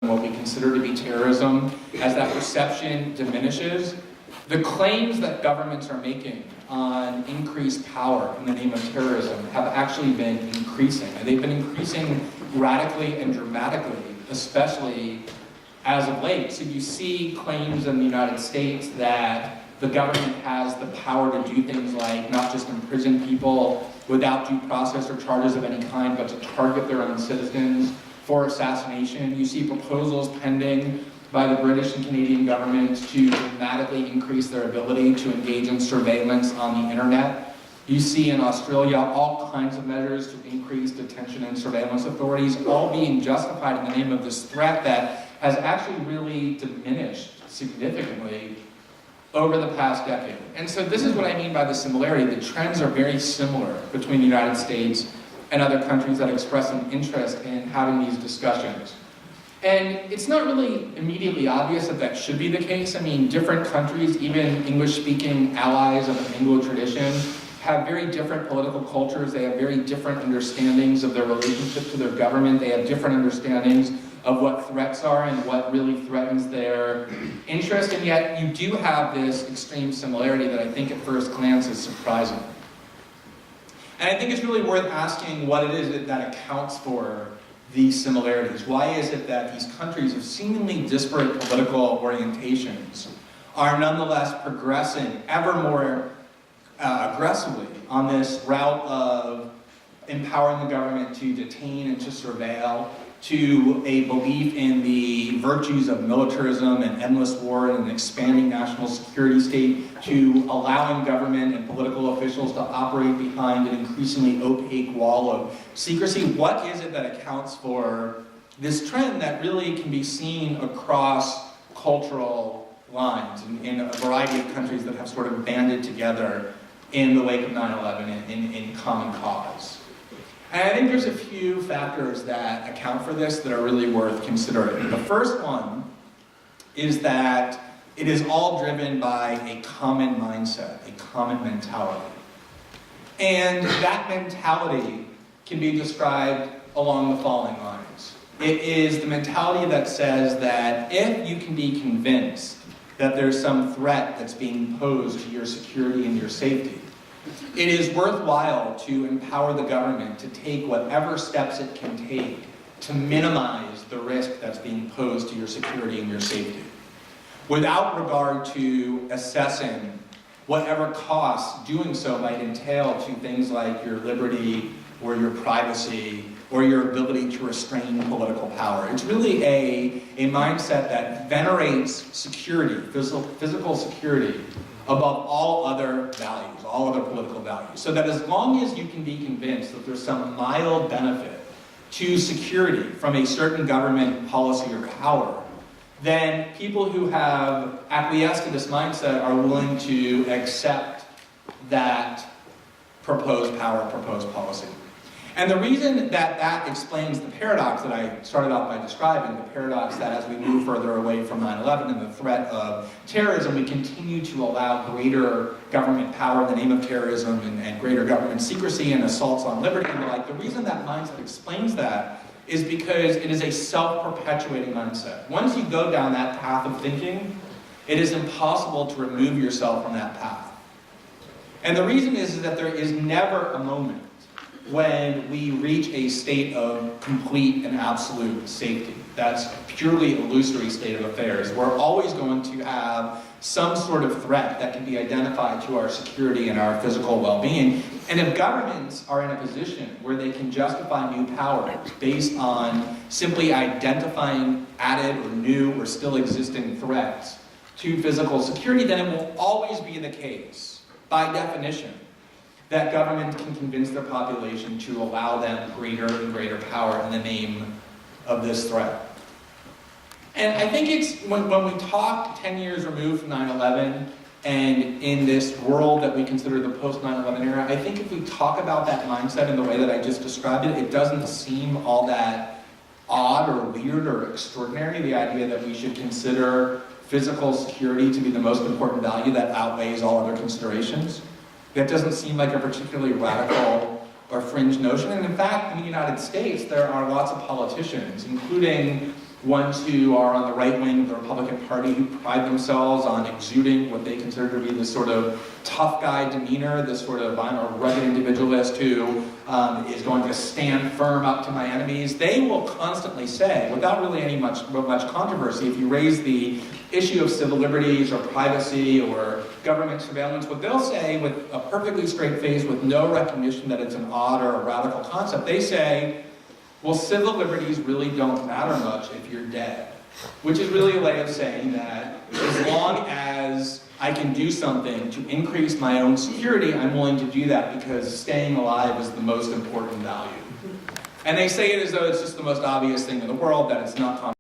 what we consider to be terrorism, as that perception diminishes, the claims that governments are making on increased power in the name of terrorism have actually been increasing. And they've been increasing radically and dramatically, especially as of late. So you see claims in the United States that the government has the power to do things like not just imprison people without due process or charges of any kind, but to target their own citizens for assassination. You see proposals pending by the British and Canadian governments to dramatically increase their ability to engage in surveillance on the internet. You see in Australia all kinds of measures to increase detention and surveillance authorities, all being justified in the name of this threat that has actually really diminished significantly over the past decade. And so this is what I mean by the similarity. The trends are very similar between the United States and other countries that express an interest in having these discussions. And it's not really immediately obvious that that should be the case. I mean, different countries, even English-speaking allies of the Anglo tradition, have very different political cultures. They have very different understandings of their relationship to their government. They have different understandings of what threats are and what really threatens their interest. And yet you do have this extreme similarity that I think at first glance is surprising. And I think it's really worth asking what it is that accounts for these similarities. Why is it that these countries of seemingly disparate political orientations are nonetheless progressing ever more aggressively on this route of empowering the government to detain and to surveil, to a belief in the virtues of militarism and endless war and an expanding national security state, to allowing government and political officials to operate behind an increasingly opaque wall of secrecy? What is it that accounts for this trend that really can be seen across cultural lines in a variety of countries that have sort of banded together in the wake of 9/11 in common cause? And I think there's a few factors that account for this that are really worth considering. The first one is that it is all driven by a common mindset, a common mentality. And that mentality can be described along the following lines. It is the mentality that says that if you can be convinced that there's some threat that's being posed to your security and your safety, it is worthwhile to empower the government to take whatever steps it can take to minimize the risk that's being posed to your security and your safety, without regard to assessing whatever costs doing so might entail to things like your liberty or your privacy or your ability to restrain political power. It's really a mindset that venerates security, physical security, above all other values, all other political values. So that as long as you can be convinced that there's some mild benefit to security from a certain government policy or power, then people who have acquiesced to this mindset are willing to accept that proposed power, proposed policy. And the reason that explains the paradox that I started off by describing, the paradox that as we move further away from 9/11 and the threat of terrorism, we continue to allow greater government power in the name of terrorism and greater government secrecy and assaults on liberty and the like. The reason that mindset explains that is because it is a self-perpetuating mindset. Once you go down that path of thinking, it is impossible to remove yourself from that path. And the reason is that there is never a moment when we reach a state of complete and absolute safety. That's a purely illusory state of affairs. We're always going to have some sort of threat that can be identified to our security and our physical well-being. And if governments are in a position where they can justify new powers based on simply identifying added or new or still existing threats to physical security, then it will always be the case, by definition, that government can convince their population to allow them greater and greater power in the name of this threat. And I think it's, when we talk 10 years removed from 9/11, and in this world that we consider the post-9/11 era, I think if we talk about that mindset in the way that I just described it, it doesn't seem all that odd or weird or extraordinary, the idea that we should consider physical security to be the most important value that outweighs all other considerations. That doesn't seem like a particularly radical or fringe notion. And in fact, in the United States, there are lots of politicians, including ones who are on the right wing of the Republican Party who pride themselves on exuding what they consider to be this sort of tough guy demeanor, this sort of, I'm a rugged individualist who is going to stand firm up to my enemies. They will constantly say, without really much controversy, if you raise the issue of civil liberties or privacy or government surveillance, what they'll say with a perfectly straight face, with no recognition that it's an odd or a radical concept, they say, well, civil liberties really don't matter much if you're dead. Which is really a way of saying that as long as I can do something to increase my own security, I'm willing to do that because staying alive is the most important value. And they say it as though it's just the most obvious thing in the world, that it's not